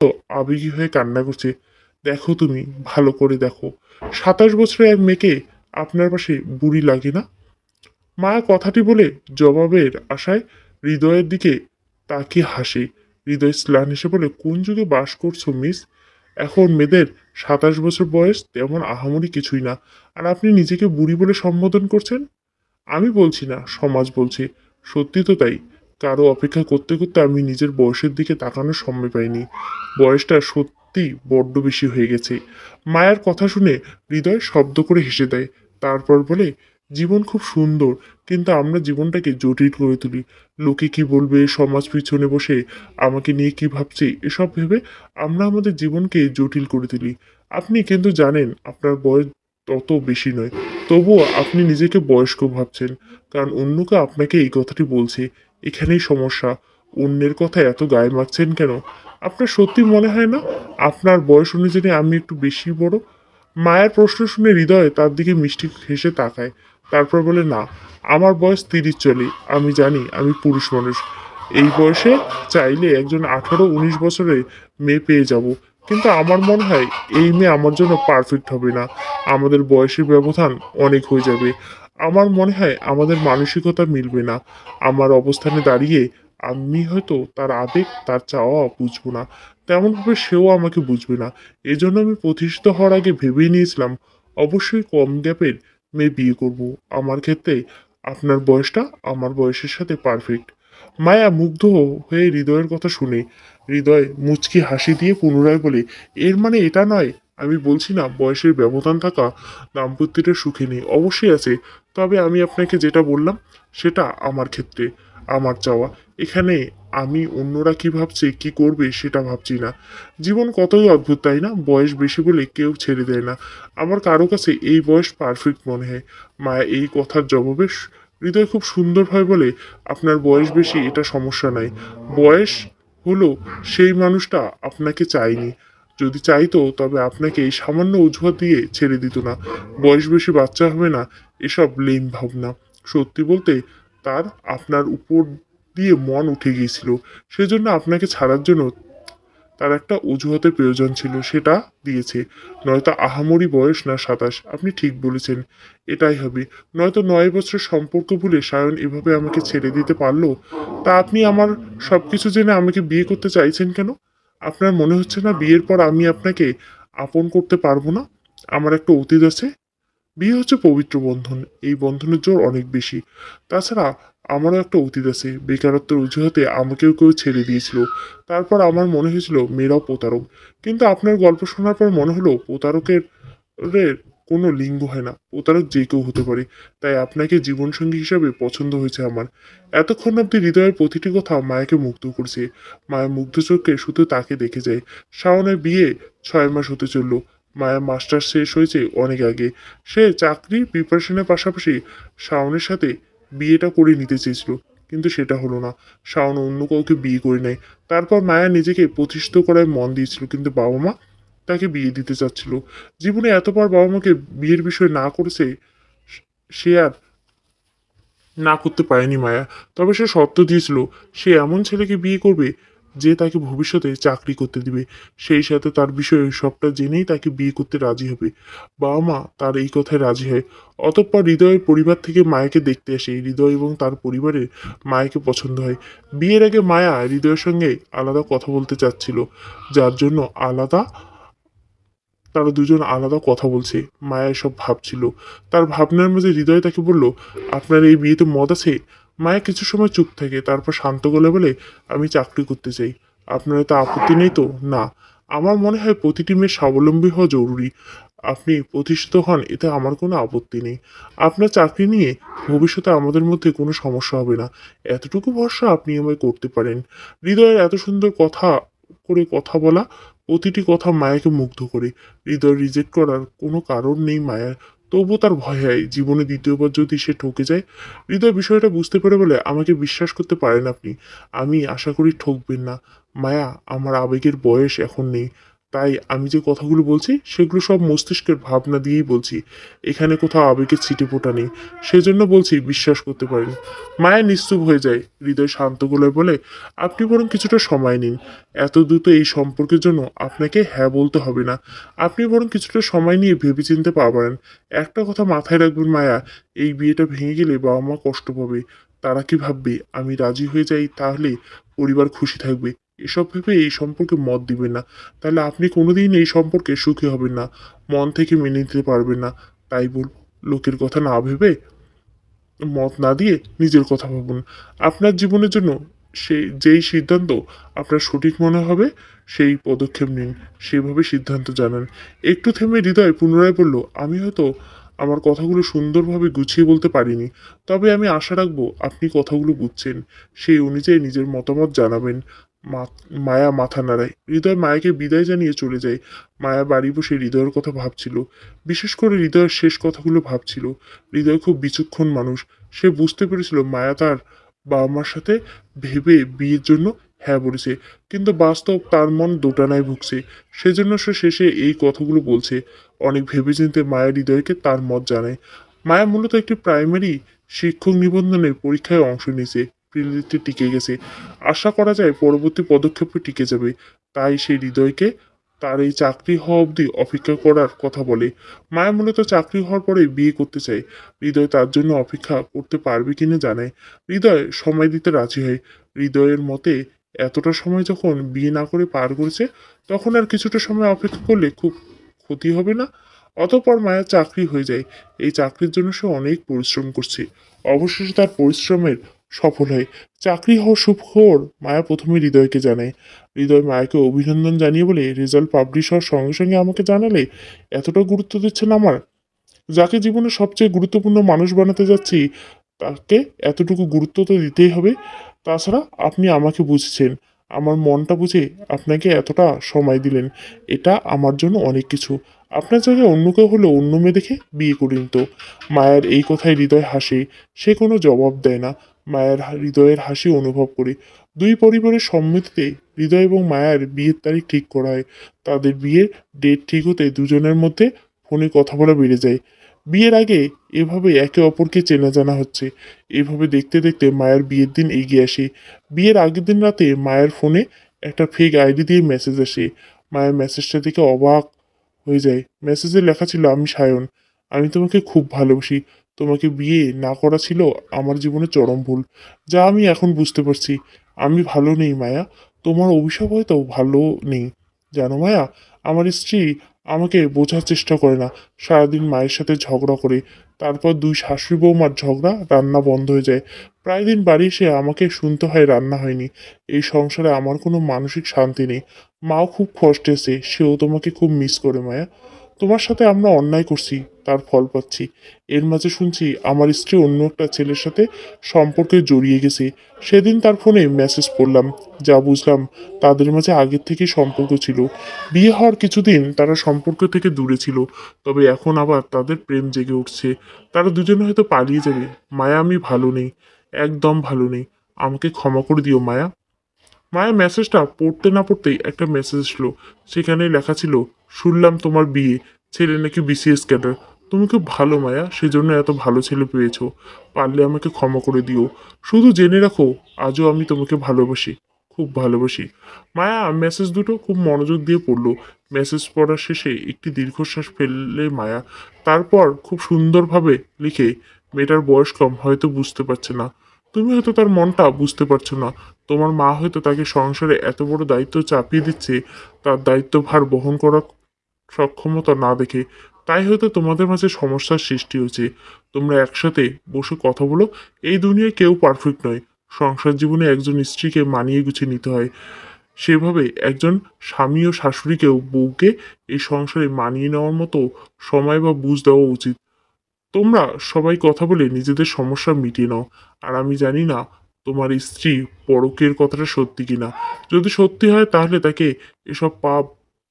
তো আবেগী হয়ে কান্না করছে। দেখো তুমি, ভালো করে দেখো। ২৭ বছরের এক মেয়েকে আপনার পাশে বুড়ি লাগে না? মা কথাটি বলে জবাবের আশায় হৃদয়ের দিকে তাকিয়ে হাসে। হৃদয় স্লান হেসে বলে, কোন যুগে বাস করছো মিস? এখন মেয়েদের ২৭ বছর বয়স তেমন আহামরি কিছুই না। আর আপনি নিজেকে বুড়ি বলে সম্বোধন করছেন? আমি বলছি না, সমাজ বলছে। সত্যি তো তাই। কারো অপেক্ষা করতে করতে আমি নিজের বয়সের দিকে তাকানোর সময় পাইনি। বয়সটা সত্যি বড্ড বেশি হয়ে গেছে। মায়ের কথা শুনে হৃদয় শব্দ করে হেসে দেয়। তারপর বলে, জীবন খুব সুন্দর, কিন্তু আমরা জীবনটাকে জটিল করে তুলি। লোকে কি বলবে, সমাজ পিছনে বসে আমাকে নিয়ে কি ভাবছে, এসব ভেবে আমরা আমাদের জীবনকে জটিল করে তুলি। আপনি কিন্তু জানেন আপনার বয়স তত বেশি নয়, তবুও আপনি নিজেকে বয়স্ক ভাবছেন, কারণ অন্য কেউ আপনাকে এই কথাটি বলছে। এখানেই সমস্যা। অন্যের কথা এত গায়ে মাখছেন কেন? আপনার সত্যি মনে হয় না আপনার বয়স অনুযায়ী আমি একটু বেশি বড়? মায়ের প্রশ্ন শুনে হৃদয় তার দিকে মিষ্টি হেসে তাকায়। তারপর বলে, না, আমার বয়স ৩০ চলে। আমি জানি আমি পুরুষ মানুষ। এই বয়সে চাইলে একজন ১৮-১৯ বছরের মেয়ে পেয়ে যাব। কিন্তু আমার মনে হয় এই মেয়ে আমার জন্য পারফেক্ট হবে না। আমাদের বয়সের ব্যবধান অনেক হয়ে যাবে। আমার মনে হয় আমাদের মানসিকতা মিলবে না। আমার অবস্থানে দাঁড়িয়ে আমি হয়তো তার আবেগ, তার চাওয়া বুঝবো না। তেমনভাবে সেও আমাকে বুঝবে না। এজন্য আমি প্রতিষ্ঠিত হওয়ার আগে ভেবেই নিয়েছিলাম অবশ্যই কম গ্যাপের মেয়ে বিয়ে করব। আমার ক্ষেত্রে আপনার বয়সটা আমার বয়সের সাথে পারফেক্ট। মায়া মুগ্ধ হয়ে হৃদয়ের কথা শুনে হৃদয় মুচকি হাসি দিয়ে পুনরায় বলে, এর মানে এটা নয়। আমি বলছি না বয়সের ব্যবধান থাকা দাম্পত্যের সুখে নেই, অবশ্যই আছে। তবে আমি আপনাকে যেটা বললাম সেটা আমার ক্ষেত্রে আমার চাওয়া। এখানে আমি অন্যরা কি ভাবছে, কি করবে সেটা ভাবছি না। জীবন কতই অদ্ভুত, তাই না? বয়স বেশি বলে কেউ ছেড়ে দেয় না। আমার কারো কাছে এই বয়স পারফেক্ট মনে হয়। মায়া এই কথার জবাবে হৃদয় খুব সুন্দরভাবে বলে, আপনার বয়স বেশি এটা সমস্যা নাই। বয়স হলো সেই মানুষটা আপনাকে চায়নি। যদি চাইতো তবে আপনাকে এই সামান্য অজুহাত দিয়ে ছেড়ে দিত না। বয়স বেশি বাচ্চা হবে না, এসব লেম ভাবনা। সত্যি বলতে তার আপনার উপর দিয়ে মন উঠে গিয়েছিল। সেজন্য আপনাকে ছাড়ার জন্য তার একটা অজুহাতের প্রয়োজন ছিল, সেটা দিয়েছে। নয়তো আহামরি বয়স না ২৭, আপনি ঠিক বলেছেন। এটাই হবে। নয়তো ৯ বছরের সম্পর্ক ভুলে সায়ন এভাবে আমাকে ছেড়ে দিতে পারলো। তা আপনি আমার সবকিছু জেনে আমাকে বিয়ে করতে চাইছেন কেন? আপনার মনে হচ্ছে না বিয়ের পর আমি আপনাকে আপন করতে পারবো না? আমার একটা অতীত আছে। বিয়ে হচ্ছে পবিত্র বন্ধন। এই বন্ধনের জোর অনেক বেশি। তাছাড়া আমারও একটা অতীত আছে। বেকারত্বের অজুহাতে আমাকেও কেউ ছেড়ে দিয়েছিল। তারপর আমার মনে হয়েছিল মেয়েরাও প্রতারক। কিন্তু আপনার গল্প শোনার পর মনে হলো প্রতারকের এর কোনো লিঙ্গ হয় না। প্রতারক যে কেউ হতে পারে। তাই আপনাকে জীবনসঙ্গী হিসাবে পছন্দ হয়েছে আমার। এতক্ষণ অব্দি হৃদয়ের প্রতিটি কথা মায়াকে মুগ্ধ করছে। মায়া মুগ্ধ চোখে শুধু তাকে দেখে যায়। শাওনের বিয়ে ৬ মাস হতে চলল। মায়া মাস্টার্স শেষ হয়েছে অনেক আগে। সে চাকরির প্রিপারেশনের পাশাপাশি শাওনের সাথে বিয়েটা করে নিতে চেয়েছিল। কিন্তু সেটা হলো না। শাওন অন্য কাউকে বিয়ে করে নেয়। তারপর মায়া নিজেকে প্রতিষ্ঠিত করায় মন দিয়েছিল, কিন্তু বাবা মা তাকে বিয়ে দিতে চাচ্ছিল। জীবনে এতবার বাবা মাকে বিয়ের বিষয়ে না করেছে, সে আর না করতে পারেনি মায়া। তবে সে শর্ত দিয়েছিল সে এমন ছেলেকে বিয়ে করবে যে তাকে ভবিষ্যতে চাকরি করতে দিবে, সেই সাথে তার বিষয়ে সবটা জেনেই তাকে বিয়ে করতে রাজি হবে। বাবা মা তার এই কথায় রাজি হয়। অতঃপর হৃদয়ের পরিবার থেকে মায়াকে দেখতে আসে। হৃদয় এবং তার পরিবারের মায়াকে পছন্দ হয়। বিয়ের আগে মায়া হৃদয়ের সঙ্গে আলাদা কথা বলতে চাচ্ছিল, যার জন্য তারা দুজন আলাদা কথা বলছে। মায়া এসব ভাবছিল। তার ভাবনার মাঝে হৃদয় তাকে বলল, আপনার এই বিয়েতে মত আছে? মায়া কিছু সময় চুপ থাকে, তারপর শান্ত গলায় বলে, আমি চাকরি করতে চাই। আপনার এতে আপত্তি নেই তো? না, আমার মনে হয় প্রতিটি মেয়ের স্বাবলম্বী হওয়া জরুরি। আপনি প্রতিষ্ঠিত হন, এতে আমার কোনো আপত্তি নেই। আপনার চাকরি নিয়ে ভবিষ্যতে আমাদের মধ্যে কোনো সমস্যা হবে না, এতটুকু ভরসা আপনি আমায় করতে পারেন। হৃদয়ের এত সুন্দর কথা বলা প্রতিটি কথা মায়াকে মুগ্ধ করে। হৃদয় রিজেক্ট করার কোনো কারণ নেই মায়ার। তবুও তার ভয় হয় জীবনে দ্বিতীয়বার যদি সে ঠকে যায়। হৃদয় বিষয়টা বুঝতে পেরে বলে, আমাকে বিশ্বাস করতে পারেন আপনি। আমি আশা করি ঠকবেন না। মায়া, আমার আবেগের বয়স এখন নেই। তাই আমি যে কথাগুলো বলছি সেগুলো সব মস্তিষ্কের ভাবনা দিয়েই বলছি। এখানে কোথাও আবেগের ছিটেফোঁটা নেই। সেজন্য বলছি বিশ্বাস করতে পারেন। মায়া নিশ্চুপ হয়ে যায়। হৃদয় শান্ত গলায় বলে, আপনি বরং কিছুটা সময় নিন। এত দ্রুত এই সম্পর্কের জন্য আপনাকে হ্যাঁ বলতে হবে না। আপনি বরং কিছুটা সময় নিয়ে ভেবেচিন্তে পা বাড়ান। একটা কথা মাথায় রাখবেন মায়া, এই বিয়েটা ভেঙে গেলে বাবা মা কষ্ট পাবে। তারা কি ভাববে আমি রাজি হয়ে যাই তাহলে পরিবার খুশি থাকবে। এসব ভেবে এই সম্পর্কে মত দিবেন না। তাহলে আপনি কোনোদিন এই সম্পর্কে সুখী হবেন না। মন থেকে মেনে নিতে পারবেন না। তাই লোকের কথা না ভেবে, মত না দিয়ে নিজের কথা ভাবুন। আপনার জীবনের জন্য যেই সিদ্ধান্ত আপনার সঠিক মনে হবে সেই পদক্ষেপ নিন। সেভাবে সিদ্ধান্ত জানান। একটু থেমে হৃদয় পুনরায় বলল, আমি হয়তো আমার কথাগুলো সুন্দরভাবে গুছিয়ে বলতে পারিনি। তবে আমি আশা রাখবো আপনি কথাগুলো বুঝছেন। সেই অনুযায়ী নিজের মতামত জানাবেন। মায়া মাথা নাড়ায়। হৃদয় মায়াকে বিদায় জানিয়ে চলে যায়। মায়া বাড়ি বসে হৃদয়ের কথা ভাবছিল। বিশেষ করে হৃদয়ের শেষ কথাগুলো ভাবছিল। হৃদয় খুব বিচক্ষণ মানুষ। সে বুঝতে পেরেছিল মায়া তার বাবা মার সাথে ভেবে বিয়ের জন্য হ্যাঁ বলেছে, কিন্তু বাস্তব তার মন দোটানায় ভুগছে। সেজন্য সে শেষে এই কথাগুলো বলছে। অনেক ভেবেচিন্তে মায়া হৃদয়কে তার মত জানায়। মায়া মূলত একটি প্রাইমারি শিক্ষক নিবন্ধনের পরীক্ষায় অংশ নিয়েছে। প্রিলিতে টিকে গেছে। আশা করা যায় পরবর্তী পদক্ষেপে টিকে যাবে। তাই সে হৃদয়কে তার এই চাকরি হওয়া অবধি অপেক্ষা করার কথা বলে। মায়া মূলত চাকরি হওয়ার পরে বিয়ে করতে চায়। হৃদয় তার জন্য অপেক্ষা করতে পারবে কিনা জানায়। হৃদয় সময় দিতে রাজি হয়। হৃদয়ের মতে এতটা সময় যখন বিয়ে না করে পার করেছে, তখন আর কিছুটা সময় অপেক্ষা করলে খুব ক্ষতি হবে না। অতঃপর মায়ের চাকরি হয়ে যায়। এই চাকরির জন্য সে অনেক পরিশ্রম করছে। অবশেষে তার পরিশ্রমের সফল হয়। চাকরি হওয়ার সুখবর মায়া প্রথমে হৃদয়কে জানায়। হৃদয় মায়াকে অভিনন্দন জানিয়ে বলে, রেজাল্ট পাবলিশ হওয়ার সঙ্গে সঙ্গে আমাকে জানালে, এতটা গুরুত্ব দিচ্ছেন আমার। যাকে জীবনের সবচেয়ে গুরুত্বপূর্ণ মানুষ বানাতে যাচ্ছি, তাকে এতটুকু গুরুত্ব তো দিতেই হবে। তাছাড়া আপনি আমাকে বুঝছেন, আমার মনটা বুঝে আপনাকে এতটা সময় দিলেন। এটা আমার জন্য অনেক কিছু। আপনার জায়গায় অন্য কেউ হলে অন্য মেয়ে দেখে বিয়ে করে নিত। মায়ের এই কথায় হৃদয় হাসে। সে কোনো জবাব দেয় না। হৃদয়ের হাসি অনুভব করে। দুই পরিবারের সম্মতিতে হৃদয় এবং মায়ার বিয়ের তারিখ ঠিক করা হয়। তাদের বিয়ের ডেট ঠিক হতে দুজনের মধ্যে ফোনে কথা বলা বেড়ে যায়। বিয়ের আগে এভাবে একে অপরকে চেনা জানা হচ্ছে। এভাবে দেখতে দেখতে মায়ের বিয়ের দিন এগিয়ে আসে। বিয়ের আগের দিন রাতে মায়ের ফোনে একটা ফেক আইডি দিয়ে মেসেজ আসে। মায়ের মেসেজটা দেখে অবাক হয়ে যায়। মেসেজে লেখা ছিল, আমি সায়ন। আমি তোমাকে খুব ভালোবাসি। তোমাকে বিয়ে না করা ছিল আমার জীবনে চরম ভুল, যা আমি এখন বুঝতে পারছি। আমি ভালো নেই মায়া। তোমার অভিশাপ হয়তো ভালো নেই। জানো মায়া, আমার স্ত্রী আমাকে বোঝার চেষ্টা করে না। সারাদিন মায়ের সাথে ঝগড়া করে। তারপর দুই শাশুড়ি বৌমার ঝগড়া, রান্না বন্ধ হয়ে যায়। প্রায় দিন বাড়ি এসে আমাকে শুনতে হয় রান্না হয়নি। এই সংসারে আমার কোনো মানসিক শান্তি নেই। মাও খুব কষ্টে আছে। সেও তোমাকে খুব মিস করে মায়া। তোমার সাথে আমরা অন্যায় করছি, তার ফল পাচ্ছি। এর মাঝে শুনছি আমার স্ত্রী অন্য একটা ছেলের সাথে সম্পর্কে জড়িয়ে গেছে। সেদিন তার ফোনে মেসেজ পড়লাম। যা বুঝলাম তাদের মাঝে আগের থেকেই সম্পর্ক ছিল। বিয়ে হওয়ার কিছুদিন তারা সম্পর্ক থেকে দূরে ছিল। তবে এখন আবার তাদের প্রেম জেগে উঠছে। তারা দুজনে হয়তো পালিয়ে যাবে। মায়া, আমি ভালো নেই। একদম ভালো নেই। আমাকে ক্ষমা করে দিও মায়া। মায়ের মেসেজটা পড়তে না পড়তেই একটা মেসেজ এসলো। সেখানে লেখা ছিল, শুনলাম তোমার বিয়ে, ছেলে নাকি বিসিএস ক্যাডার। তুমি খুব ভালো মায়া, সেজন্য এত ভালো ছেলে পেয়েছো। পারলে আমাকে ক্ষমা করে দিও। শুধু জেনে রাখো, আজও আমি তোমাকে ভালোবাসি, খুব ভালোবাসি। মায়া মেসেজ দুটো খুব মনোযোগ দিয়ে পড়লো। মেসেজ পড়ার শেষে একটি দীর্ঘশ্বাস ফেললে মায়া। তারপর খুব সুন্দরভাবে লিখে, মেয়েটার বয়স কম, হয়তো বুঝতে পারছে না। তুমি হয়তো তার মনটা বুঝতে পারছো না। তোমার মা হয়তো তাকে সংসারে এত বড় দায়িত্ব চাপিয়ে দিচ্ছে, তার দায়িত্বভার বহন করার সক্ষমতা না দেখে। তাই হয়তো তোমাদের মাঝে সমস্যার সৃষ্টি হয়েছে। তোমরা একসাথে বসে কথা বলো। এই দুনিয়ায় কেউ পারফেক্ট নয়। সংসার জীবনে একজন স্ত্রীকে মানিয়ে গুছিয়ে নিতে হয়। সেভাবে একজন স্বামী ও শাশুড়িকেও বউকে এই সংসারে মানিয়ে নেওয়ার মতো সময় বা বুঝ দেওয়া উচিত। তোমরা সবাই কথা বলে নিজেদের সমস্যা মিটিয়ে নাও। আর আমি জানি না তোমার স্ত্রী পরকীয়ার কথাটা সত্যি কিনা। যদি সত্যি হয় তাহলে তাকে এসব পাপ,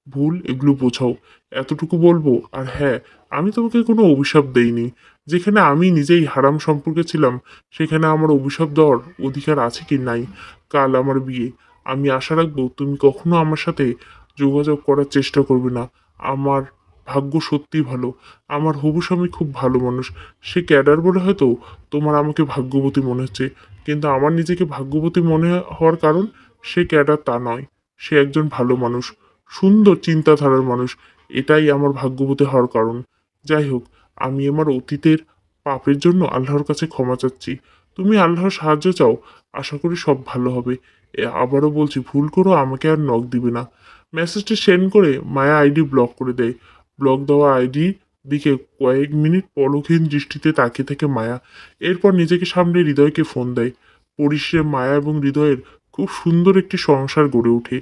ভুল এগুলো বোঝাও। এতটুকু বলবো। আর হ্যাঁ, আমি তোমাকে কোনো অভিশাপ দেইনি। যেখানে আমি নিজেই হারাম সম্পর্কে ছিলাম, সেখানে আমার অভিশাপ দেওয়ার অধিকার আছে কি নাই। কাল আমার বিয়ে। আমি আশা রাখবো তুমি কখনো আমার সাথে যোগাযোগ করার চেষ্টা করবে না। আমার ভাগ্য সত্যিই ভালো। আমার হবু স্বামী খুব ভালো মানুষ। সে ক্যাডার বলে হয়তো তোমার আমাকে ভাগ্যবতী মনে হচ্ছে। কিন্তু আমার নিজেকে ভাগ্যবতী মনে হওয়ার কারণ সে ক্যাডার তা নয়। সে একজন ভালো মানুষ। সুন্দর চিন্তাধারার মানুষ। এটাই আমার ভাগ্যবতী হওয়ার কারণ। যাই হোক, আমি আমার অতীতের পাপের জন্য আল্লাহর কাছে ক্ষমা চাচ্ছি। তুমি আল্লাহর সাহায্য চাও। আশা করি সব ভালো হবে। আবারও বলছি, ভুল করো আমাকে আর নক দিবে না। মেসেজটি সেন্ড করে মায়া আইডি ব্লক করে দেয়। ব্লক দেওয়া আইডির দিকে কয়েক মিনিট পলকহীন দৃষ্টিতে তাকিয়ে থাকে মায়া। এরপর নিজেকে সামনে হৃদয়কে ফোন দেয়। পরিশেষে মায়া এবং হৃদয়ের খুব সুন্দর একটি সংসার গড়ে ওঠে।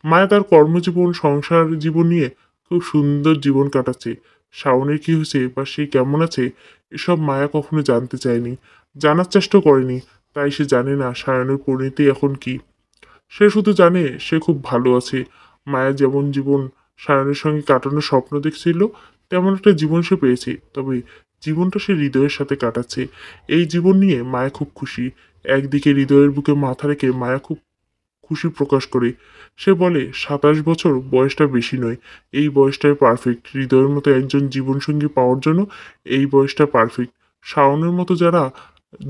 মায়া তার কর্মজীবন, সংসার জীবন নিয়ে খুব সুন্দর জীবন কাটাচ্ছে। শাওনের কি হয়েছে বা সে কেমন আছে এসব মায়া কখনো জানতে চায়নি, জানার চেষ্টা করেনি। তাই সে জানে না সায়নের পরিণতি এখন কি। সে শুধু জানে সে খুব ভালো আছে। মায়া যেমন জীবন সায়নের সঙ্গে কাটানোর স্বপ্ন দেখছিল, তেমন একটা জীবন সে পেয়েছে। তবে জীবনটা সে হৃদয়ের সাথে কাটাচ্ছে। এই জীবন নিয়ে মায়া খুব খুশি। একদিকে হৃদয়ের বুকে মাথা রেখে মায়া খুব খুশি প্রকাশ করে। সে বলে, ২৭ বছর বয়সটা বেশি নয়। এই বয়সটাই পারফেক্ট। হৃদয়ের মতো একজন জীবনসঙ্গী পাওয়ার জন্য এই বয়সটা পারফেক্ট। শাওনের মতো যারা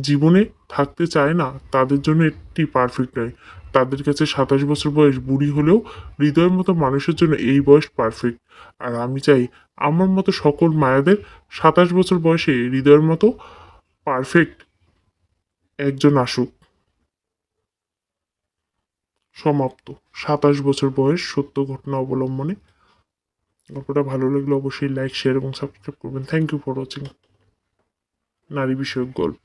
জীবনে থাকতে চায় না তাদের জন্য এটি পারফেক্ট নয়। তাদের কাছে ২৭ বছর বয়স বুড়ি হলেও হৃদয়ের মতো মানুষের জন্য এই বয়স পারফেক্ট। আর আমি চাই আমার মতো সকল মায়াদের ২৭ বছর বয়সে হৃদয়ের মতো পারফেক্ট একজন আসুক। সমাপ্ত। ২৭ বছর বয়স, সত্য ঘটনা অবলম্বনে। গল্পটা ভালো লাগলে অবশ্যই লাইক, শেয়ার এবং সাবস্ক্রাইব করবেন। থ্যাংক ইউ ফর ওয়াচিং নারী বিষয়ক গল্প।